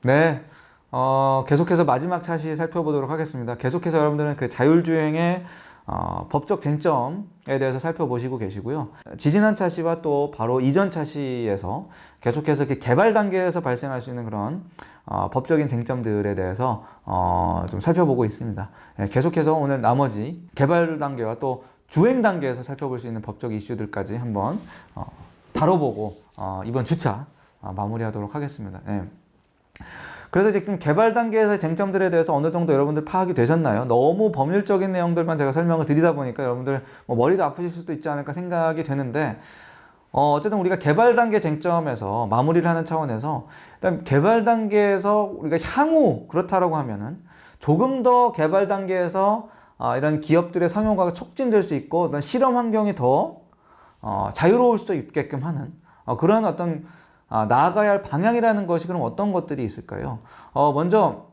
네, 계속해서 마지막 차시 살펴보도록 하겠습니다. 계속해서 여러분들은 그 자율주행의 법적 쟁점에 대해서 살펴보시고 계시고요. 지지난 차시와 또 바로 이전 차시에서 계속해서 이렇게 개발 단계에서 발생할 수 있는 그런 법적인 쟁점들에 대해서 좀 살펴보고 있습니다. 예, 계속해서 오늘 나머지 개발 단계와 또 주행 단계에서 살펴볼 수 있는 법적 이슈들까지 한번 다뤄보고 이번 주차 마무리하도록 하겠습니다. 예. 그래서 지금 개발 단계에서의 쟁점들에 대해서 어느 정도 여러분들 파악이 되셨나요? 너무 법률적인 내용들만 제가 설명을 드리다 보니까 여러분들 뭐 머리가 아프실 수도 있지 않을까 생각이 되는데, 어쨌든 우리가 개발 단계 쟁점에서 마무리를 하는 차원에서 일단 개발 단계에서 우리가 향후 그렇다라고 하면은 조금 더 개발 단계에서 이런 기업들의 상용화가 촉진될 수 있고 어떤 실험 환경이 더 자유로울 수도 있게끔 하는 그런 어떤 나아가야 할 방향이라는 것이 그럼 어떤 것들이 있을까요? 먼저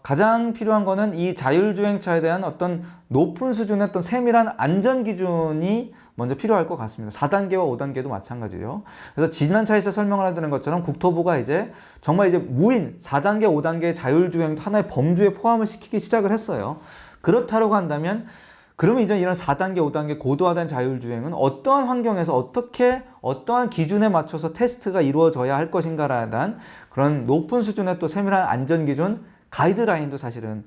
가장 필요한 거는 이 자율주행차에 대한 어떤 높은 수준의 어떤 세밀한 안전 기준이 먼저 필요할 것 같습니다. 4단계와 5단계도 마찬가지죠. 그래서 지난 차에서 설명을 하는 것처럼 국토부가 이제 정말 이제 무인 4단계, 5단계 자율주행도 하나의 범주에 포함을 시키기 시작을 했어요. 그렇다고 한다면 그러면 이제 이런 4단계, 5단계 고도화된 자율주행은 어떠한 환경에서 어떻게 어떠한 기준에 맞춰서 테스트가 이루어져야 할 것인가에 대한 그런 높은 수준의 또 세밀한 안전기준 가이드라인도 사실은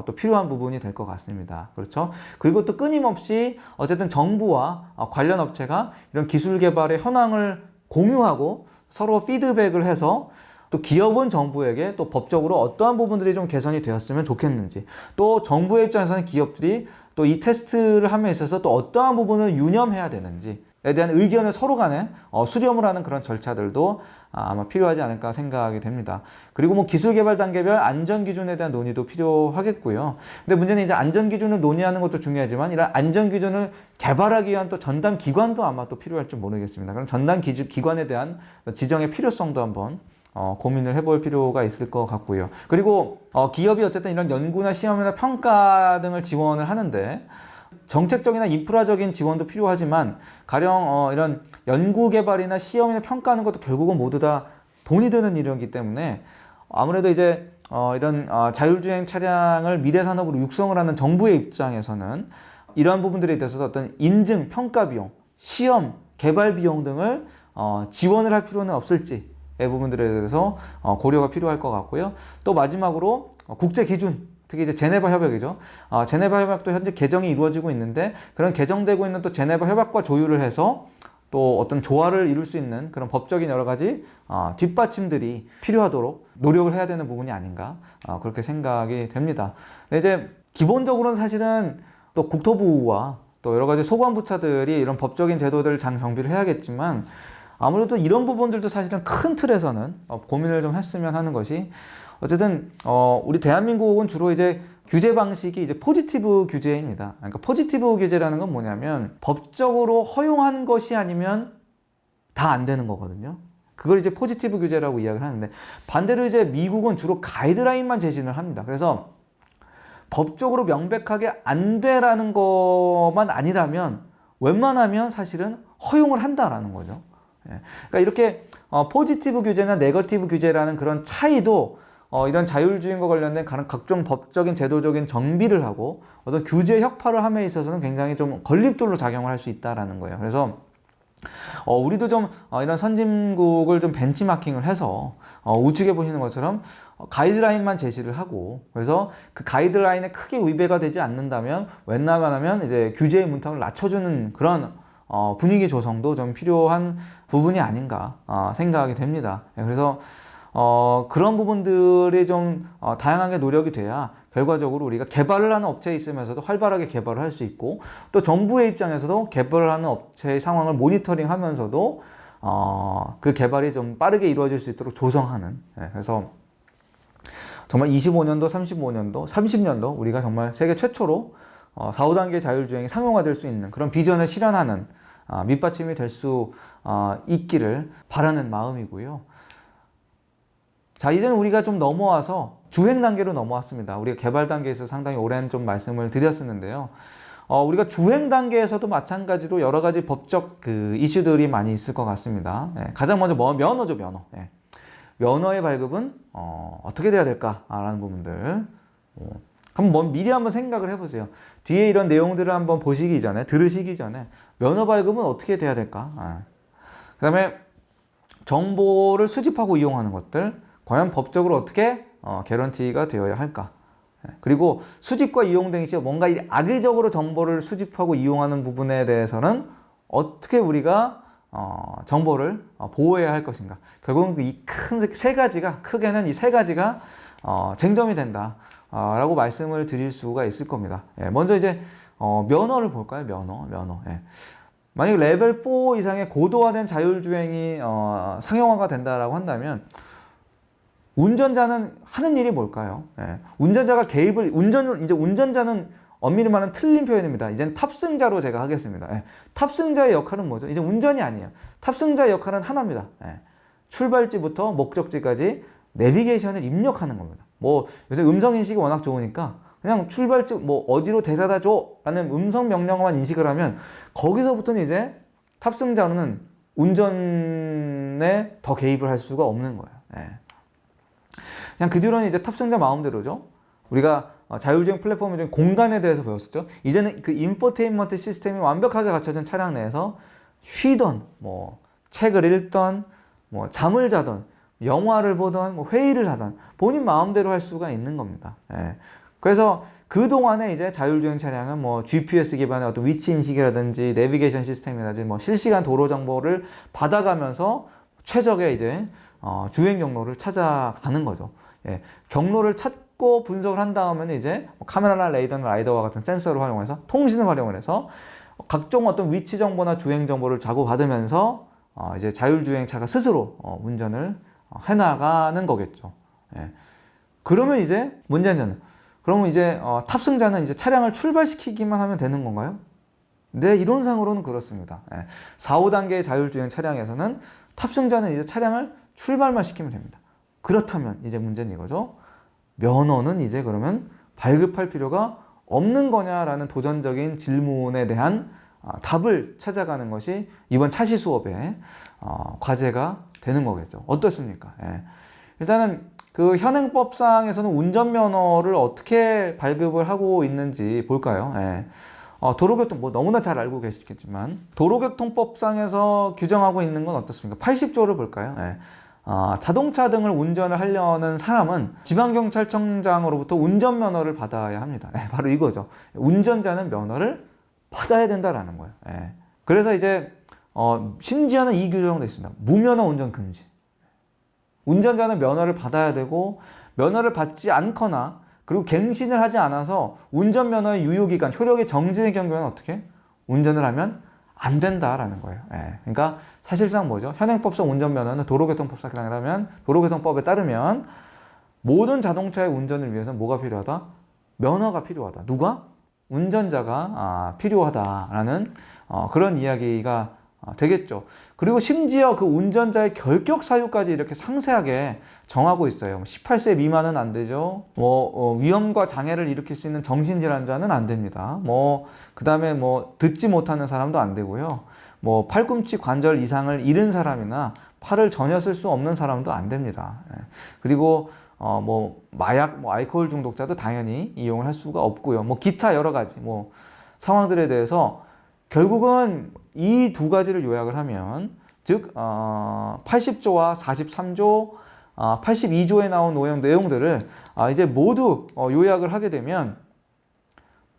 또 필요한 부분이 될 것 같습니다. 그렇죠? 그리고 또 끊임없이 어쨌든 정부와 관련 업체가 이런 기술 개발의 현황을 공유하고 서로 피드백을 해서 또 기업은 정부에게 또 법적으로 어떠한 부분들이 좀 개선이 되었으면 좋겠는지, 또 정부의 입장에서는 기업들이 또 이 테스트를 함에 있어서 또 어떠한 부분을 유념해야 되는지에 대한 의견을 서로 간에 수렴을 하는 그런 절차들도 아마 필요하지 않을까 생각이 됩니다. 그리고 뭐 기술 개발 단계별 안전 기준에 대한 논의도 필요하겠고요. 근데 문제는 이제 안전 기준을 논의하는 것도 중요하지만 이런 안전 기준을 개발하기 위한 또 전담 기관도 아마 또 필요할지 모르겠습니다. 그럼 전담 기관에 대한 지정의 필요성도 한번 고민을 해볼 필요가 있을 것 같고요. 그리고 기업이 어쨌든 이런 연구나 시험이나 평가 등을 지원을 하는데 정책적이나 인프라적인 지원도 필요하지만 가령 이런 연구 개발이나 시험이나 평가하는 것도 결국은 모두 다 돈이 드는 일이기 때문에 아무래도 이제 이런 자율주행 차량을 미래 산업으로 육성을 하는 정부의 입장에서는 이러한 부분들에 대해서 어떤 인증, 평가 비용, 시험, 개발 비용 등을 지원을 할 필요는 없을지 이 부분들에 대해서 고려가 필요할 것 같고요. 또 마지막으로 국제 기준, 특히 이제 제네바 협약이죠. 제네바 협약도 현재 개정이 이루어지고 있는데 그런 개정되고 있는 또 제네바 협약과 조율을 해서 또 어떤 조화를 이룰 수 있는 그런 법적인 여러 가지 뒷받침들이 필요하도록 노력을 해야 되는 부분이 아닌가 그렇게 생각이 됩니다. 근데 이제 기본적으로는 사실은 또 국토부와 또 여러 가지 소관부처들이 이런 법적인 제도들을 잘 정비를 해야겠지만 아무래도 이런 부분들도 사실은 큰 틀에서는 고민을 좀 했으면 하는 것이 어쨌든 우리 대한민국은 주로 이제 규제 방식이 이제 포지티브 규제입니다. 그러니까 포지티브 규제라는 건 뭐냐면 법적으로 허용한 것이 아니면 다 안 되는 거거든요. 그걸 이제 포지티브 규제라고 이야기를 하는데 반대로 이제 미국은 주로 가이드라인만 제시를 합니다. 그래서 법적으로 명백하게 안 되라는 것만 아니라면 웬만하면 사실은 허용을 한다라는 거죠. 그러니까 이렇게 포지티브 규제나 네거티브 규제라는 그런 차이도 이런 자율주행과 관련된 각종 법적인 제도적인 정비를 하고 어떤 규제 혁파를 함에 있어서는 굉장히 좀 걸림돌로 작용을 할 수 있다라는 거예요. 그래서 우리도 좀 이런 선진국을 좀 벤치마킹을 해서 우측에 보시는 것처럼 가이드라인만 제시를 하고 그래서 그 가이드라인에 크게 위배가 되지 않는다면 웬만하면 이제 규제의 문턱을 낮춰주는 그런 분위기 조성도 좀 필요한 부분이 아닌가 생각이 됩니다. 그래서 그런 부분들이 좀 다양하게 노력이 돼야 결과적으로 우리가 개발을 하는 업체에 있으면서도 활발하게 개발을 할 수 있고 또 정부의 입장에서도 개발을 하는 업체의 상황을 모니터링 하면서도 그 개발이 좀 빠르게 이루어질 수 있도록 조성하는 그래서 정말 25년도, 35년도, 30년도 우리가 정말 세계 최초로 4, 5단계 자율주행이 상용화될 수 있는 그런 비전을 실현하는 밑받침이 될 수 있기를 바라는 마음이고요. 자, 이제는 우리가 좀 넘어와서 주행 단계로 넘어왔습니다. 우리가 개발 단계에서 상당히 오랜 좀 말씀을 드렸었는데요. 우리가 주행 단계에서도 마찬가지로 여러 가지 법적 이슈들이 많이 있을 것 같습니다. 가장 먼저 면허죠, 면허. 면허의 발급은 어떻게 돼야 될까라는 부분들 한번 미리 한번 생각을 해보세요. 뒤에 이런 내용들을 한번 보시기 전에, 들으시기 전에 면허 발급은 어떻게 돼야 될까? 그 다음에 정보를 수집하고 이용하는 것들 과연 법적으로 어떻게 개런티가 되어야 할까? 그리고 수집과 이용 등시 뭔가 악의적으로 정보를 수집하고 이용하는 부분에 대해서는 어떻게 우리가 정보를 보호해야 할 것인가. 결국은 이 큰 세 가지가, 크게는 이 세 가지가 쟁점이 된다 라고 말씀을 드릴 수가 있을 겁니다. 먼저 이제 면허를 볼까요? 면허. 만약에 레벨 4 이상의 고도화된 자율주행이 상용화가 된다라고 한다면 운전자는 하는 일이 뭘까요? 운전자가 개입을, 이제 운전자는 엄밀히 말하면 틀린 표현입니다. 이제는 탑승자로 제가 하겠습니다. 탑승자의 역할은 뭐죠? 이제 운전이 아니에요. 탑승자의 역할은 하나입니다. 출발지부터 목적지까지 내비게이션을 입력하는 겁니다. 뭐 요새 음성인식이 워낙 좋으니까 그냥 출발지 뭐 어디로 데려다 줘 라는 음성 명령만 인식을 하면 거기서부터는 이제 탑승자는 운전에 더 개입을 할 수가 없는 거예요. 그냥 그 뒤로는 이제 탑승자 마음대로죠. 우리가 자율주행 플랫폼 중에 공간에 대해서 배웠었죠. 이제는 그 인포테인먼트 시스템이 완벽하게 갖춰진 차량 내에서 쉬던, 뭐 책을 읽던, 뭐 잠을 자던, 영화를 보던, 뭐 회의를 하던 본인 마음대로 할 수가 있는 겁니다. 그래서 그 동안에 이제 자율주행 차량은 뭐 GPS 기반의 어떤 위치 인식이라든지 내비게이션 시스템이라든지 뭐 실시간 도로 정보를 받아가면서 최적의 이제 주행 경로를 찾아가는 거죠. 경로를 찾고 분석을 한 다음에는 이제 카메라나 레이더나 라이더와 같은 센서를 활용해서 통신을 활용을 해서 각종 어떤 위치 정보나 주행 정보를 자고받으면서 이제 자율주행차가 스스로 운전을 해나가는 거겠죠. 그러면 이제 문제는 그러면 이제 탑승자는 이제 차량을 출발시키기만 하면 되는 건가요? 네, 이론상으로는 그렇습니다. 4, 5단계의 자율주행 차량에서는 탑승자는 이제 차량을 출발만 시키면 됩니다. 그렇다면 이제 문제는 이거죠. 면허는 이제 그러면 발급할 필요가 없는 거냐라는 도전적인 질문에 대한 답을 찾아가는 것이 이번 차시 수업의 과제가 되는 거겠죠. 어떻습니까? 일단은 그 현행법상에서는 운전면허를 어떻게 발급을 하고 있는지 볼까요? 도로교통, 뭐 너무나 잘 알고 계시겠지만 도로교통법상에서 규정하고 있는 건 어떻습니까? 80조를 볼까요? 자동차 등을 운전을 하려는 사람은 지방경찰청장으로부터 운전면허를 받아야 합니다. 바로 이거죠. 운전자는 면허를 받아야 된다라는 거예요. 그래서 이제 심지어는 이 규정도 있습니다. 무면허 운전 금지. 운전자는 면허를 받아야 되고 면허를 받지 않거나 그리고 갱신을 하지 않아서 운전면허의 유효기간, 효력이 정지된 경우에는 어떻게? 운전을 하면 안 된다라는 거예요. 그러니까 사실상 뭐죠? 현행법상 운전면허는 도로교통법상이라면 도로교통법에 따르면 모든 자동차의 운전을 위해서는 뭐가 필요하다? 면허가 필요하다. 누가? 운전자가 필요하다라는 그런 이야기가 되겠죠. 그리고 심지어 그 운전자의 결격 사유까지 이렇게 상세하게 정하고 있어요. 18세 미만은 안 되죠. 위험과 장애를 일으킬 수 있는 정신질환자는 안 됩니다. 그 다음에 듣지 못하는 사람도 안 되고요. 팔꿈치 관절 이상을 잃은 사람이나 팔을 전혀 쓸 수 없는 사람도 안 됩니다. 그리고 마약, 알코올 중독자도 당연히 이용을 할 수가 없고요. 기타 여러 가지 상황들에 대해서 결국은 이 두 가지를 요약을 하면 즉 80조와 43조, 82조에 나온 내용들을 이제 모두 요약을 하게 되면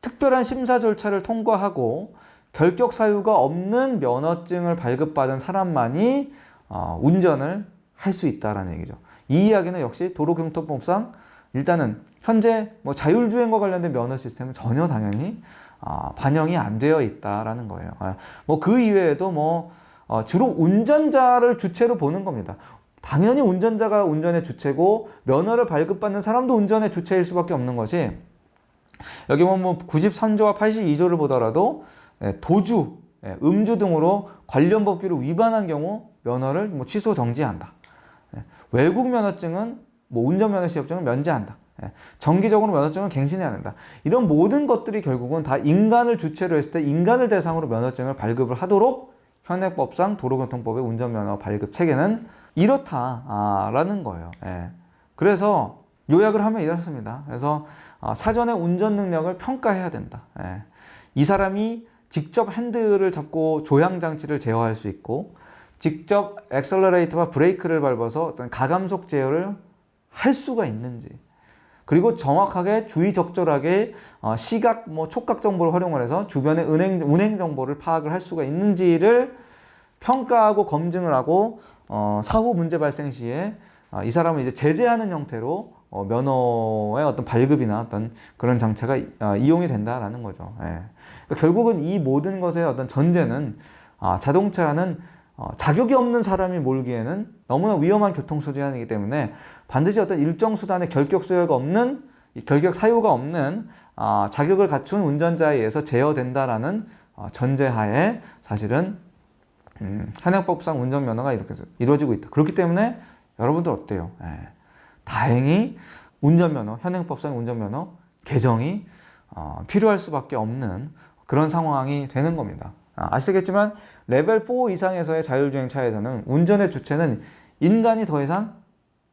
특별한 심사 절차를 통과하고 결격 사유가 없는 면허증을 발급받은 사람만이 운전을 할 수 있다라는 얘기죠. 이 이야기는 역시 도로교통법상 일단은 현재 자율주행과 관련된 면허 시스템은 전혀 당연히 반영이 안 되어 있다라는 거예요. 그 이외에도 주로 운전자를 주체로 보는 겁니다. 당연히 운전자가 운전의 주체고 면허를 발급받는 사람도 운전의 주체일 수밖에 없는 것이 여기 93조와 82조를 보더라도 도주, 음주 등으로 관련 법규를 위반한 경우 면허를 취소 정지한다. 외국 면허증은 운전면허 시험증은 면제한다. 정기적으로 면허증을 갱신해야 된다. 이런 모든 것들이 결국은 다 인간을 주체로 했을 때 인간을 대상으로 면허증을 발급을 하도록 현행법상 도로교통법의 운전면허 발급 체계는 이렇다라는 거예요. 예. 그래서 요약을 하면 이렇습니다. 그래서 사전에 운전 능력을 평가해야 된다. 예. 이 사람이 직접 핸들을 잡고 조향 장치를 제어할 수 있고 직접 엑셀러레이터와 브레이크를 밟아서 어떤 가감속 제어를 할 수가 있는지, 그리고 정확하게 주의적절하게 시각, 촉각 정보를 활용을 해서 주변의 운행 정보를 파악을 할 수가 있는지를 평가하고 검증을 하고 사후 문제 발생 시에 이 사람을 이제 제재하는 형태로 면허의 어떤 발급이나 어떤 그런 장치가 이용이 된다라는 거죠. 예. 그러니까 결국은 이 모든 것의 어떤 전제는 자동차는 자격이 없는 사람이 몰기에는 너무나 위험한 교통수단이기 때문에 반드시 어떤 일정 수단의 결격 사유가 없는 자격을 갖춘 운전자에 의해서 제어된다라는 전제하에 사실은 현행법상 운전면허가 이렇게 이루어지고 있다. 그렇기 때문에 여러분들 어때요? 예. 다행히 현행법상 운전면허 개정이 필요할 수밖에 없는 그런 상황이 되는 겁니다. 아시겠지만 레벨 4 이상에서의 자율주행 차에서는 운전의 주체는 인간이 더 이상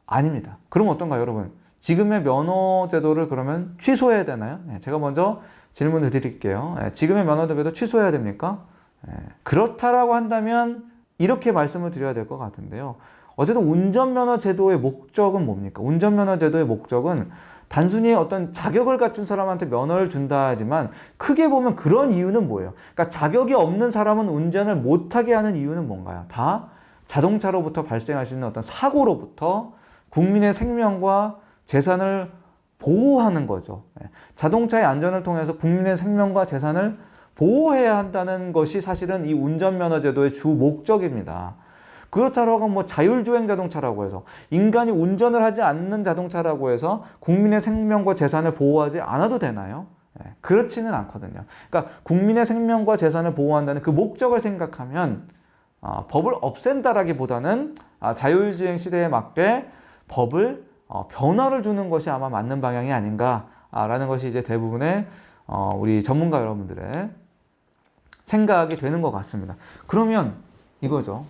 아닙니다. 그럼 어떤가요, 여러분? 지금의 면허 제도를 그러면 취소해야 되나요? 제가 먼저 질문을 드릴게요. 지금의 면허 제도 취소해야 됩니까? 그렇다라고 한다면 이렇게 말씀을 드려야 될 것 같은데요. 어쨌든 운전면허 제도의 목적은 뭡니까? 운전면허 제도의 목적은 단순히 어떤 자격을 갖춘 사람한테 면허를 준다 하지만 크게 보면 그런 이유는 뭐예요? 그러니까 자격이 없는 사람은 운전을 못하게 하는 이유는 뭔가요? 다 자동차로부터 발생할 수 있는 어떤 사고로부터 국민의 생명과 재산을 보호하는 거죠. 자동차의 안전을 통해서 국민의 생명과 재산을 보호해야 한다는 것이 사실은 이 운전면허 제도의 주 목적입니다. 그렇다고 하면 자율주행 자동차라고 해서 인간이 운전을 하지 않는 자동차라고 해서 국민의 생명과 재산을 보호하지 않아도 되나요? 그렇지는 않거든요. 그러니까 국민의 생명과 재산을 보호한다는 그 목적을 생각하면 법을 없앤다라기보다는 자율주행 시대에 맞게 법을 변화를 주는 것이 아마 맞는 방향이 아닌가라는 것이 이제 대부분의 우리 전문가 여러분들의 생각이 되는 것 같습니다. 그러면 이거죠.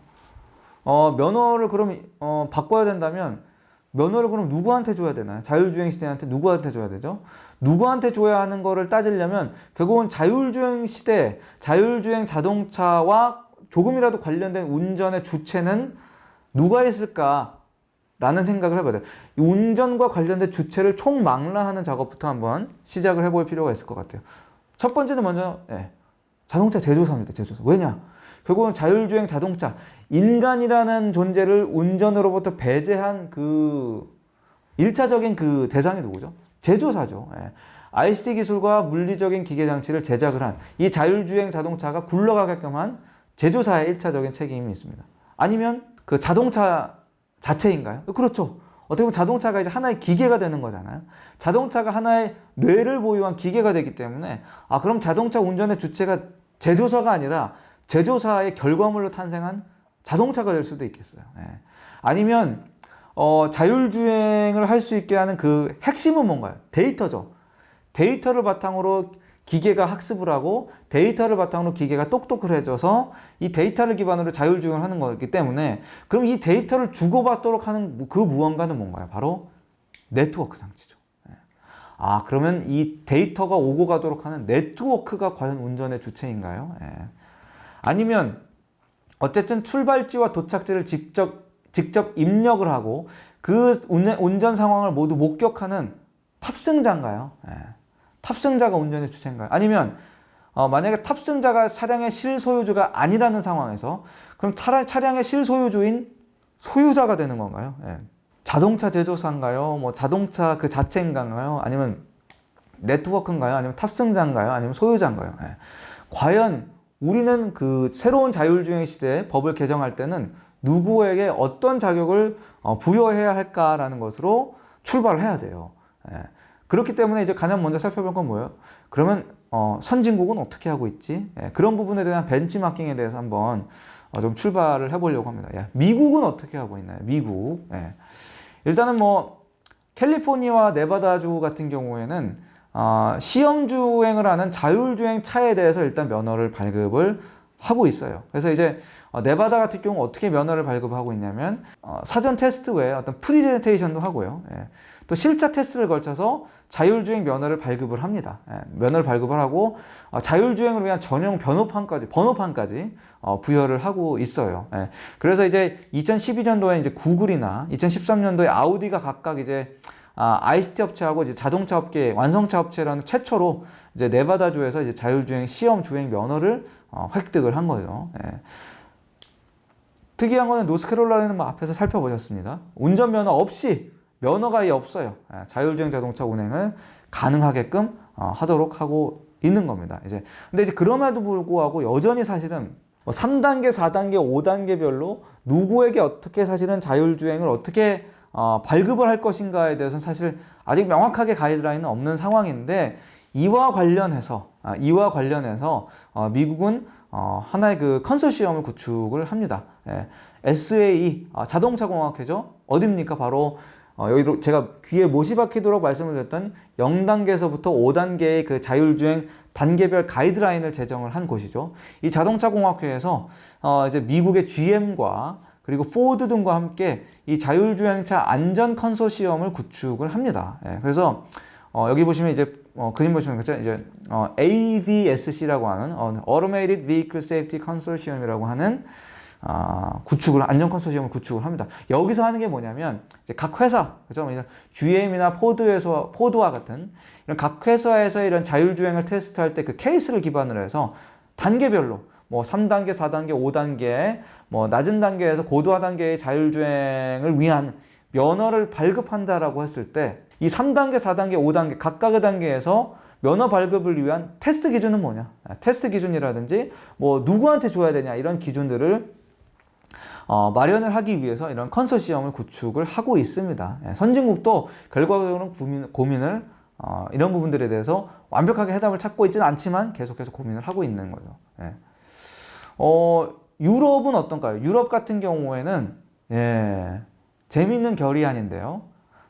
면허를 그럼 바꿔야 된다면 면허를 그럼 누구한테 줘야 되나요? 자율주행 시대한테 누구한테 줘야 되죠? 누구한테 줘야 하는 거를 따지려면 결국은 자율주행 시대, 자율주행 자동차와 조금이라도 관련된 운전의 주체는 누가 있을까라는 생각을 해봐야 돼요. 이 운전과 관련된 주체를 총망라하는 작업부터 한번 시작을 해볼 필요가 있을 것 같아요. 첫 번째는 먼저 자동차 제조사입니다. 제조사. 왜냐? 결국은 자율주행 자동차, 인간이라는 존재를 운전으로부터 배제한 그 1차적인 그 대상이 누구죠? 제조사죠. ICT 기술과 물리적인 기계 장치를 제작을 한 이 자율주행 자동차가 굴러가게끔 한 제조사의 1차적인 책임이 있습니다. 아니면 그 자동차 자체인가요? 그렇죠. 어떻게 보면 자동차가 이제 하나의 기계가 되는 거잖아요. 자동차가 하나의 뇌를 보유한 기계가 되기 때문에 그럼 자동차 운전의 주체가 제조사가 아니라 제조사의 결과물로 탄생한 자동차가 될 수도 있겠어요. 아니면 자율주행을 할 수 있게 하는 그 핵심은 뭔가요? 데이터죠. 데이터를 바탕으로 기계가 학습을 하고 데이터를 바탕으로 기계가 똑똑해져서 이 데이터를 기반으로 자율주행을 하는 거기 때문에 그럼 이 데이터를 주고받도록 하는 그 무언가는 뭔가요? 바로 네트워크 장치죠. 그러면 이 데이터가 오고 가도록 하는 네트워크가 과연 운전의 주체인가요? 아니면 어쨌든 출발지와 도착지를 직접 입력을 하고 그 운전 상황을 모두 목격하는 탑승자인가요? 탑승자가 운전의 주체인가요? 아니면 만약에 탑승자가 차량의 실소유주가 아니라는 상황에서 그럼 차량의 실소유주인 소유자가 되는 건가요? 자동차 제조사인가요? 자동차 그 자체인가요? 아니면 네트워크인가요? 아니면 탑승자인가요? 아니면 소유자인가요? 과연 우리는 그 새로운 자율주행 시대에 법을 개정할 때는 누구에게 어떤 자격을 부여해야 할까라는 것으로 출발을 해야 돼요. 그렇기 때문에 이제 가장 먼저 살펴볼 건 뭐예요? 그러면 선진국은 어떻게 하고 있지? 그런 부분에 대한 벤치마킹에 대해서 한번 좀 출발을 해보려고 합니다. 미국은 어떻게 하고 있나요? 미국. 일단은 캘리포니아와 네바다주 같은 경우에는 시험 주행을 하는 자율주행 차에 대해서 일단 면허를 발급을 하고 있어요. 그래서 이제 네바다 같은 경우 어떻게 면허를 발급하고 있냐면 사전 테스트 외에 어떤 프리젠테이션도 하고요. 예. 또 실차 테스트를 걸쳐서 자율주행 면허를 발급을 합니다. 예. 면허를 발급을 하고 자율주행을 위한 전용 번호판까지 부여를 하고 있어요. 예. 그래서 이제 2012년도에 이제 구글이나 2013년도에 아우디가 각각 이제 ICT 업체하고 이제 자동차 업계 완성차 업체라는 최초로 이제 네바다주에서 이제 자율주행 시험 주행 면허를 획득을 한 거죠. 예. 특이한 거는 노스캐롤라이나는 뭐 앞에서 살펴보셨습니다. 운전면허 없이 면허가 아예 없어요. 예. 자율주행 자동차 운행을 가능하게끔 하도록 하고 있는 겁니다. 근데 이제 그럼에도 불구하고 여전히 사실은 3단계, 4단계, 5단계별로 누구에게 어떻게 사실은 자율주행을 어떻게 발급을 할 것인가에 대해서는 사실 아직 명확하게 가이드라인은 없는 상황인데 이와 관련해서 미국은 하나의 그 컨소시엄을 구축을 합니다. 예. SAE 자동차 공학회죠. 어딥니까? 바로 여기로 제가 귀에 못이 박히도록 말씀을 드렸던 0단계에서부터 5단계의 그 자율주행 단계별 가이드라인을 제정을 한 곳이죠. 이 자동차 공학회에서 이제 미국의 GM과 그리고 포드 등과 함께 이 자율주행차 안전 컨소시엄을 구축을 합니다. 예, 그래서 여기 보시면 이제 그림 보시면 그죠? 이제 AVSC라고 하는 Automated Vehicle Safety Consortium이라고 하는 안전 컨소시엄을 구축을 합니다. 여기서 하는 게 뭐냐면 이제 각 회사, 그죠? GM이나 포드와 같은 이런 각 회사에서 이런 자율주행을 테스트할 때 그 케이스를 기반으로 해서 단계별로 뭐 3단계, 4단계, 5단계, 뭐 낮은 단계에서 고도화 단계의 자율주행을 위한 면허를 발급한다라고 했을 때 이 3단계, 4단계, 5단계 각각의 단계에서 면허 발급을 위한 테스트 기준은 뭐냐? 테스트 기준이라든지 뭐 누구한테 줘야 되냐 이런 기준들을 마련을 하기 위해서 이런 컨소시엄을 구축을 하고 있습니다. 선진국도 결과적으로는 고민을 이런 부분들에 대해서 완벽하게 해답을 찾고 있지는 않지만 계속해서 고민을 하고 있는 거죠. 유럽은 어떤가요? 유럽 같은 경우에는 재미있는 결의안인데요.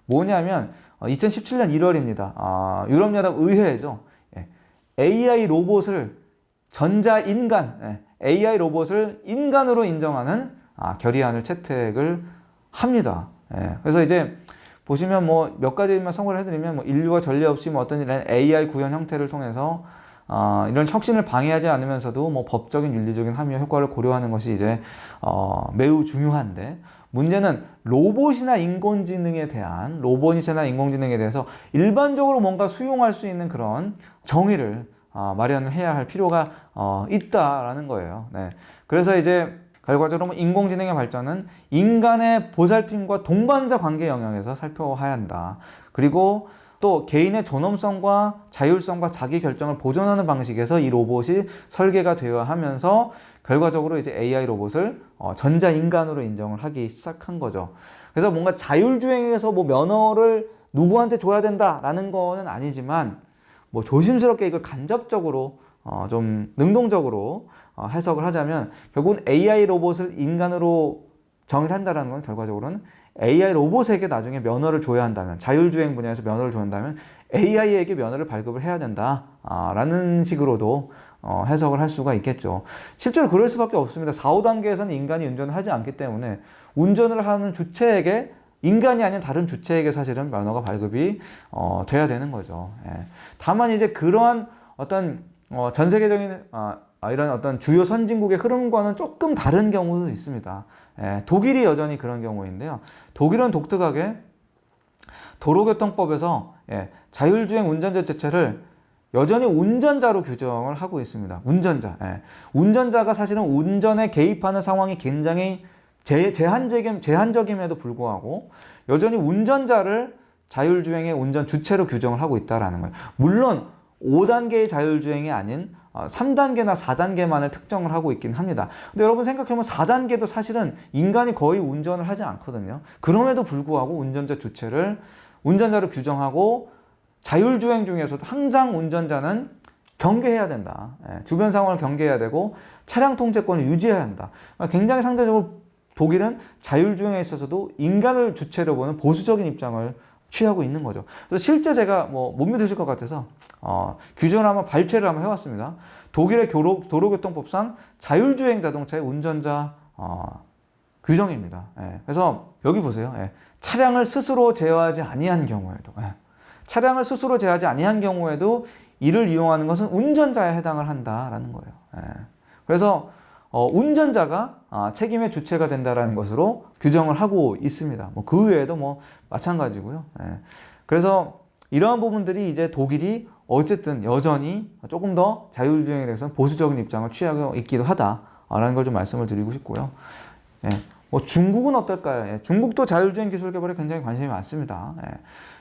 뭐냐면 2017년 1월입니다. 유럽연합의회죠. AI 로봇을 AI 로봇을 인간으로 인정하는 결의안을 채택을 합니다. 그래서 이제 보시면 뭐 몇 가지만 선고를 해드리면 뭐 인류가 전례 없이 뭐 어떤 이런 AI 구현 형태를 통해서 이런 혁신을 방해하지 않으면서도 뭐 법적인 윤리적인 함의와 효과를 고려하는 것이 이제 매우 중요한데 문제는 로봇이나 인공지능에 대해서 일반적으로 뭔가 수용할 수 있는 그런 정의를 마련을 해야 할 필요가 있다라는 거예요. 그래서 이제 결과적으로 인공지능의 발전은 인간의 보살핌과 동반자 관계 영역에서 살펴야 한다. 그리고 또 개인의 존엄성과 자율성과 자기 결정을 보존하는 방식에서 이 로봇이 설계가 되어야 하면서 결과적으로 이제 AI 로봇을 전자인간으로 인정을 하기 시작한 거죠. 그래서 뭔가 자율주행에서 뭐 면허를 누구한테 줘야 된다라는 거는 아니지만 뭐 조심스럽게 이걸 간접적으로 좀 능동적으로 해석을 하자면 결국은 AI 로봇을 인간으로 정의를 한다는 건 결과적으로는 AI 로봇에게 나중에 면허를 줘야 한다면 자율주행 분야에서 면허를 줘야 한다면 AI에게 면허를 발급을 해야 된다 라는 식으로도 해석을 할 수가 있겠죠. 실제로 그럴 수밖에 없습니다. 4, 5단계에서는 인간이 운전을 하지 않기 때문에 운전을 하는 주체에게 인간이 아닌 다른 주체에게 사실은 면허가 발급이 돼야 되는 거죠. 다만 이제 그러한 어떤 전 세계적인 이런 어떤 주요 선진국의 흐름과는 조금 다른 경우도 있습니다. 독일이 여전히 그런 경우인데요. 독일은 독특하게 도로교통법에서 자율주행 운전자 자체를 여전히 운전자로 규정을 하고 있습니다. 운전자가 사실은 운전에 개입하는 상황이 굉장히 제한적임에도 불구하고 여전히 운전자를 자율주행의 운전 주체로 규정을 하고 있다는 거예요. 물론 5단계의 자율주행이 아닌 3단계나 4단계만을 특정을 하고 있긴 합니다. 근데 여러분 생각해보면 4단계도 사실은 인간이 거의 운전을 하지 않거든요. 그럼에도 불구하고 운전자 주체를 운전자로 규정하고 자율주행 중에서도 항상 운전자는 경계해야 된다. 주변 상황을 경계해야 되고 차량 통제권을 유지해야 한다. 굉장히 상대적으로 독일은 자율주행에 있어서도 인간을 주체로 보는 보수적인 입장을 취하고 있는 거죠. 그래서 실제 제가 못 믿으실 것 같아서 규정을 한번 발췌를 한번 해왔습니다. 독일의 도로교통법상 자율주행 자동차의 운전자 규정입니다. 예. 그래서 여기 보세요. 예. 차량을 스스로 제어하지 아니한 경우에도 차량을 스스로 제어하지 아니한 경우에도 이를 이용하는 것은 운전자에 해당을 한다라는 거예요. 예. 그래서 운전자가 책임의 주체가 된다라는 것으로 규정을 하고 있습니다. 뭐 그 외에도 뭐 마찬가지고요. 예. 그래서 이러한 부분들이 이제 독일이 어쨌든 여전히 조금 더 자율주행에 대해서는 보수적인 입장을 취하고 있기도 하다라는 걸 좀 말씀을 드리고 싶고요. 예. 뭐 중국은 어떨까요? 예. 중국도 자율주행 기술 개발에 굉장히 관심이 많습니다. 예.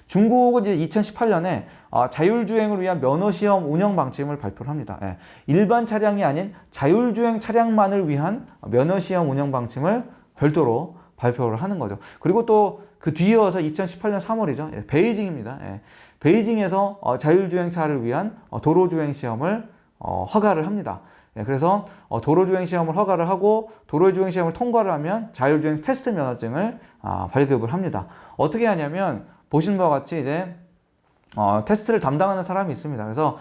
중국은 이제 2018년에 자율주행을 위한 면허시험 운영 방침을 발표를 합니다. 예. 일반 차량이 아닌 자율주행 차량만을 위한 면허시험 운영 방침을 별도로 발표를 하는 거죠. 그리고 또 그 뒤에 와서 2018년 3월이죠. 예. 베이징입니다. 예. 베이징에서 자율주행차를 위한 도로주행 시험을 허가를 합니다. 예, 그래서 도로주행 시험을 허가를 하고 도로주행 시험을 통과를 하면 자율주행 테스트 면허증을 발급을 합니다. 어떻게 하냐면 보신 바와 같이 이제 테스트를 담당하는 사람이 있습니다. 그래서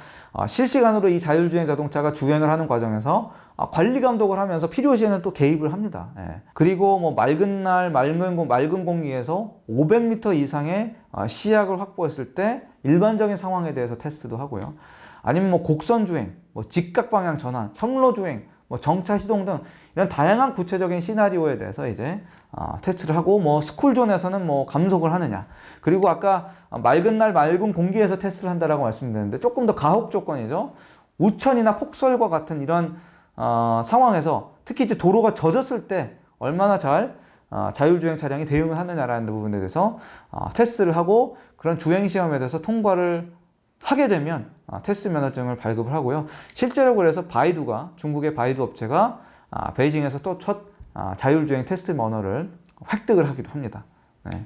실시간으로 이 자율주행 자동차가 주행을 하는 과정에서 관리 감독을 하면서 필요시에는 또 개입을 합니다. 예. 그리고 뭐 맑은 날 맑은 공기에서 500m 이상의 시약을 확보했을 때 일반적인 상황에 대해서 테스트도 하고요. 아니면 뭐 곡선 주행, 뭐 직각 방향 전환, 현로 주행, 뭐 정차 시동 등 이런 다양한 구체적인 시나리오에 대해서 이제 테스트를 하고 뭐 스쿨존에서는 뭐 감속을 하느냐. 그리고 아까 맑은 날 맑은 공기에서 테스트를 한다라고 말씀드렸는데 조금 더 가혹 조건이죠. 우천이나 폭설과 같은 이런 상황에서 특히 이제 도로가 젖었을 때 얼마나 잘 자율주행 차량이 대응을 하느냐라는 부분에 대해서 테스트를 하고 그런 주행 시험에 대해서 통과를 하게 되면 테스트 면허증을 발급을 하고요. 실제로 그래서 바이두가 중국의 바이두 업체가 베이징에서 또 첫 자율주행 테스트 면허를 획득을 하기도 합니다. 네.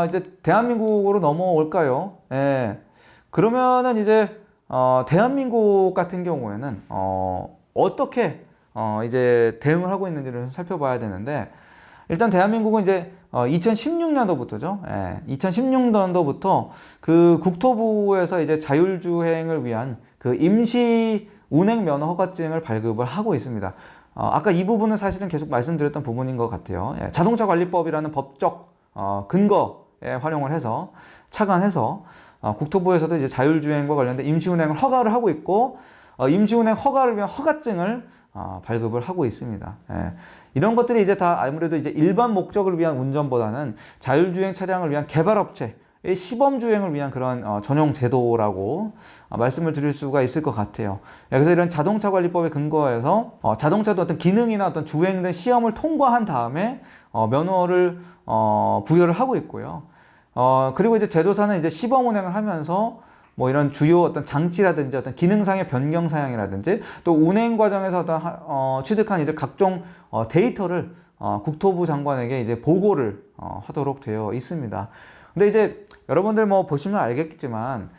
이제 대한민국으로 넘어올까요? 예. 그러면은 이제 대한민국 같은 경우에는 어떻게 이제 대응을 하고 있는지를 살펴봐야 되는데 일단 대한민국은 이제 2016년도부터죠. 예, 2016년도부터 그 국토부에서 이제 자율주행을 위한 그 임시 운행 면허 허가증을 발급을 하고 있습니다. 아까 이 부분은 사실은 계속 말씀드렸던 부분인 것 같아요. 예, 자동차 관리법이라는 법적 근거에 활용을 해서 착안해서 국토부에서도 이제 자율주행과 관련된 임시운행을 허가를 하고 있고 임시운행 허가를 위한 허가증을 발급을 하고 있습니다. 예. 이런 것들이 이제 다 아무래도 이제 일반 목적을 위한 운전보다는 자율주행 차량을 위한 개발업체의 시범주행을 위한 그런 전용 제도라고 말씀을 드릴 수가 있을 것 같아요. 예, 그래서 이런 자동차 관리법에 근거해서 자동차도 어떤 기능이나 어떤 주행 등 시험을 통과한 다음에 면허를 부여를 하고 있고요. 그리고 이제 제조사는 이제 시범 운행을 하면서 뭐 이런 주요 어떤 장치라든지 어떤 기능상의 변경 사양이라든지 또 운행 과정에서 어떤 취득한 이제 각종 데이터를 국토부 장관에게 이제 보고를 하도록 되어 있습니다. 근데 이제 여러분들 뭐 보시면 알겠지만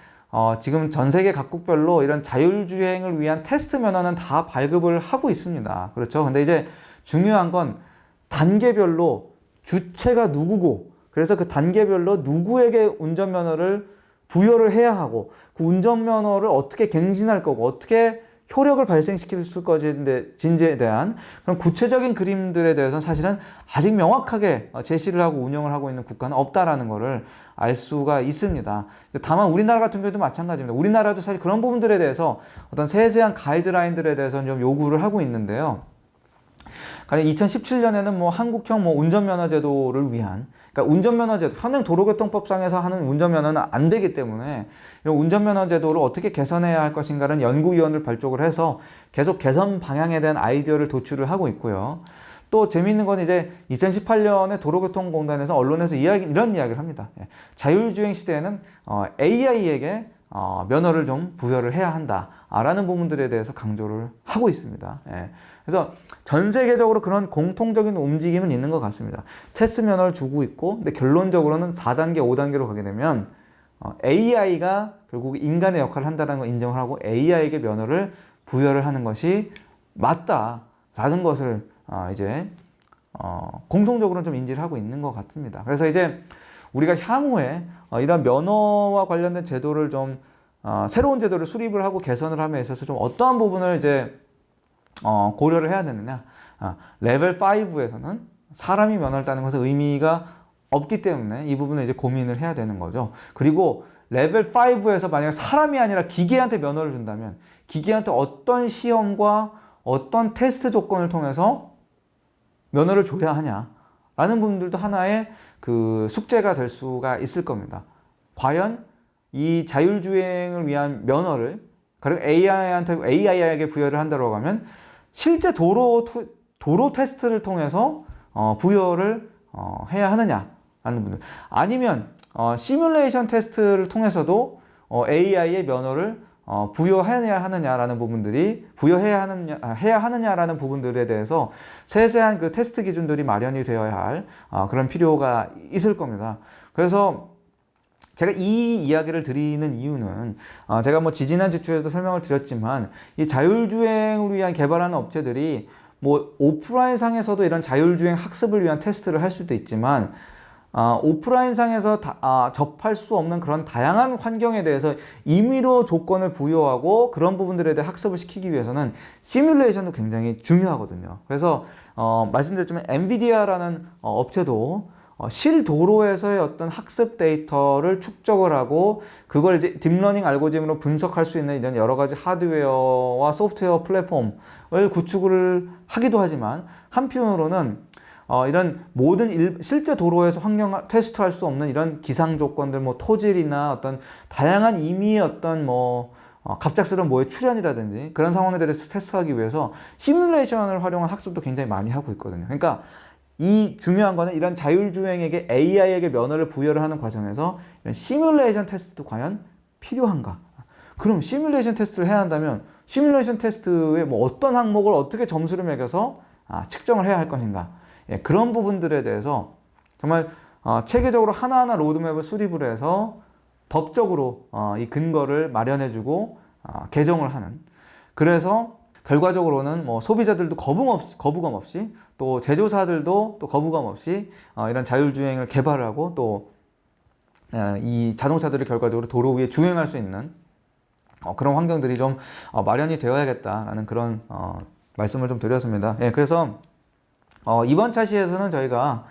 지금 전 세계 각국별로 이런 자율주행을 위한 테스트 면허는 다 발급을 하고 있습니다. 그렇죠? 근데 이제 중요한 건 단계별로 주체가 누구고 그래서 그 단계별로 누구에게 운전면허를 부여를 해야 하고 그 운전면허를 어떻게 갱신할 거고 어떻게 효력을 발생시킬 것인지에 대한 그런 구체적인 그림들에 대해서는 사실은 아직 명확하게 제시를 하고 운영을 하고 있는 국가는 없다라는 것을 알 수가 있습니다. 다만 우리나라 같은 경우도 마찬가지입니다. 우리나라도 사실 그런 부분들에 대해서 어떤 세세한 가이드라인들에 대해서는 좀 요구를 하고 있는데요. 2017년에는 뭐 한국형 뭐 운전면허제도를 위한 그러니까 운전면허제도 현행 도로교통법상에서 하는 운전면허는 안 되기 때문에 이 운전면허제도를 어떻게 개선해야 할 것인가는 연구위원을 발족을 해서 계속 개선 방향에 대한 아이디어를 도출을 하고 있고요. 또 재미있는 건 이제 2018년에 도로교통공단에서 언론에서 이런 이야기를 합니다. 자율주행 시대에는 AI에게 면허를 좀 부여를 해야 한다라는 부분들에 대해서 강조를 하고 있습니다. 그래서 전 세계적으로 그런 공통적인 움직임은 있는 것 같습니다. 테스트 면허를 주고 있고, 근데 결론적으로는 4단계, 5단계로 가게 되면 AI가 결국 인간의 역할을 한다는 걸 인정을 하고 AI에게 면허를 부여를 하는 것이 맞다라는 것을 이제 공통적으로 좀 인지를 하고 있는 것 같습니다. 그래서 이제 우리가 향후에 이런 면허와 관련된 제도를 좀 새로운 제도를 수립을 하고 개선을 함에 있어서 좀 어떠한 부분을 이제 고려를 해야 되느냐. 레벨 5에서는 사람이 면허를 따는 것은 의미가 없기 때문에 이 부분을 이제 고민을 해야 되는 거죠. 그리고 레벨 5에서 만약에 사람이 아니라 기계한테 면허를 준다면 기계한테 어떤 시험과 어떤 테스트 조건을 통해서 면허를 줘야 하냐라는 부분들도 하나의 그 숙제가 될 수가 있을 겁니다. 과연 이 자율주행을 위한 면허를 그리고 AI에게 부여를 한다고 하면 실제 도로 테스트를 통해서 부여를 해야 하느냐라는 분들, 아니면 시뮬레이션 테스트를 통해서도 AI의 면허를 부여해야 하느냐라는 부분들이 해야 하느냐라는 부분들에 대해서 세세한 그 테스트 기준들이 마련이 되어야 할 그런 필요가 있을 겁니다. 그래서 제가 이 이야기를 드리는 이유는 제가 뭐 지지난 주에도 설명을 드렸지만 이 자율주행을 위한 개발하는 업체들이 뭐 오프라인 상에서도 이런 자율주행 학습을 위한 테스트를 할 수도 있지만 오프라인 상에서 접할 수 없는 그런 다양한 환경에 대해서 임의로 조건을 부여하고 그런 부분들에 대해 학습을 시키기 위해서는 시뮬레이션도 굉장히 중요하거든요. 그래서 말씀드렸지만 엔비디아라는 업체도 실도로에서의 어떤 학습 데이터를 축적을 하고 그걸 이제 딥러닝 알고리즘으로 분석할 수 있는 이런 여러 가지 하드웨어와 소프트웨어 플랫폼을 구축을 하기도 하지만 한편으로는 이런 모든 실제 도로에서 환경 테스트할 수 없는 이런 기상 조건들, 뭐 토질이나 어떤 다양한 임의의 어떤 갑작스러운 뭐의 출현이라든지 그런 상황에 대해서 테스트하기 위해서 시뮬레이션을 활용한 학습도 굉장히 많이 하고 있거든요. 그러니까 이 중요한 거는 이런 자율주행에게 AI에게 면허를 부여를 하는 과정에서 이런 시뮬레이션 테스트도 과연 필요한가? 그럼 시뮬레이션 테스트를 해야 한다면 시뮬레이션 테스트에 뭐 어떤 항목을 어떻게 점수를 매겨서 측정을 해야 할 것인가? 예, 그런 부분들에 대해서 정말 체계적으로 하나하나 로드맵을 수립을 해서 법적으로 이 근거를 마련해주고 개정을 하는, 그래서 결과적으로는 뭐 소비자들도 거부감 없이 또 제조사들도 또 거부감 없이 이런 자율주행을 개발하고 또 이 자동차들이 결과적으로 도로 위에 주행할 수 있는 그런 환경들이 좀 마련이 되어야겠다라는 그런 말씀을 좀 드렸습니다. 예, 그래서 이번 차시에서는 저희가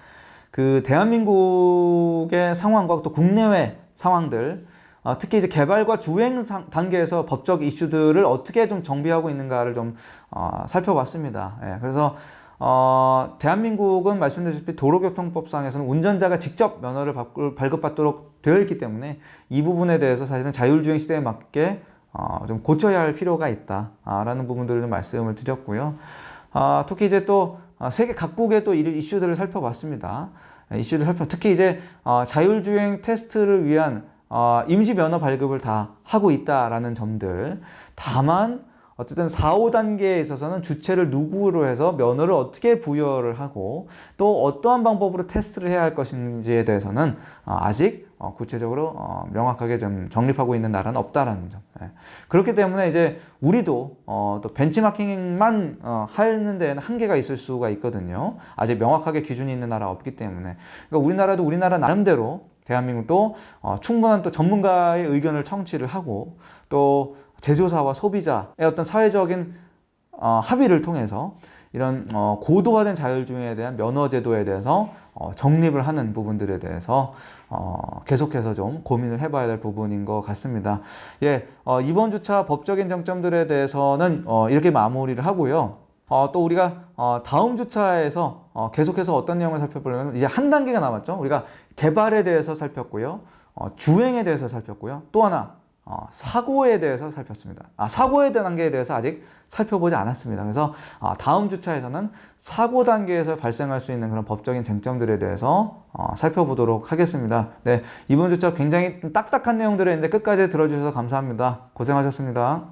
그 대한민국의 상황과 또 국내외 상황들, 특히 이제 개발과 주행 단계에서 법적 이슈들을 어떻게 좀 정비하고 있는가를 좀 살펴봤습니다. 예, 그래서 대한민국은 말씀드렸다시피 도로교통법상에서는 운전자가 직접 면허를 발급받도록 되어 있기 때문에 이 부분에 대해서 사실은 자율주행 시대에 맞게 좀 고쳐야 할 필요가 있다라는 부분들을 좀 말씀을 드렸고요. 특히 이제 또 세계 각국의 또 이슈들을 살펴봤습니다. 특히 이제 자율주행 테스트를 위한 임시 면허 발급을 다 하고 있다라는 점들. 다만 어쨌든 4, 5단계에 있어서는 주체를 누구로 해서 면허를 어떻게 부여를 하고 또 어떠한 방법으로 테스트를 해야 할 것인지에 대해서는 아직 구체적으로 명확하게 좀 정립하고 있는 나라는 없다라는 점. 그렇기 때문에 이제 우리도 또 벤치마킹만 하는 데는 한계가 있을 수가 있거든요. 아직 명확하게 기준이 있는 나라가 없기 때문에. 그러니까 우리나라도 우리나라 나름대로 대한민국도 충분한 또 전문가의 의견을 청취를 하고 또 제조사와 소비자의 어떤 사회적인 합의를 통해서 이런 고도화된 자율주행에 대한 면허 제도에 대해서 정립을 하는 부분들에 대해서 계속해서 좀 고민을 해봐야 될 부분인 것 같습니다. 예, 이번 주차 법적인 쟁점들에 대해서는 이렇게 마무리를 하고요. 또 우리가 다음 주차에서 계속해서 어떤 내용을 살펴보려면 이제 한 단계가 남았죠. 우리가 개발에 대해서 살폈고요. 주행에 대해서 살폈고요. 또 하나 사고에 대해서 살폈습니다. 사고의 단계에 대해서 아직 살펴보지 않았습니다. 그래서 다음 주차에서는 사고 단계에서 발생할 수 있는 그런 법적인 쟁점들에 대해서 살펴보도록 하겠습니다. 네, 이번 주차 굉장히 딱딱한 내용들을 했는데 끝까지 들어주셔서 감사합니다. 고생하셨습니다.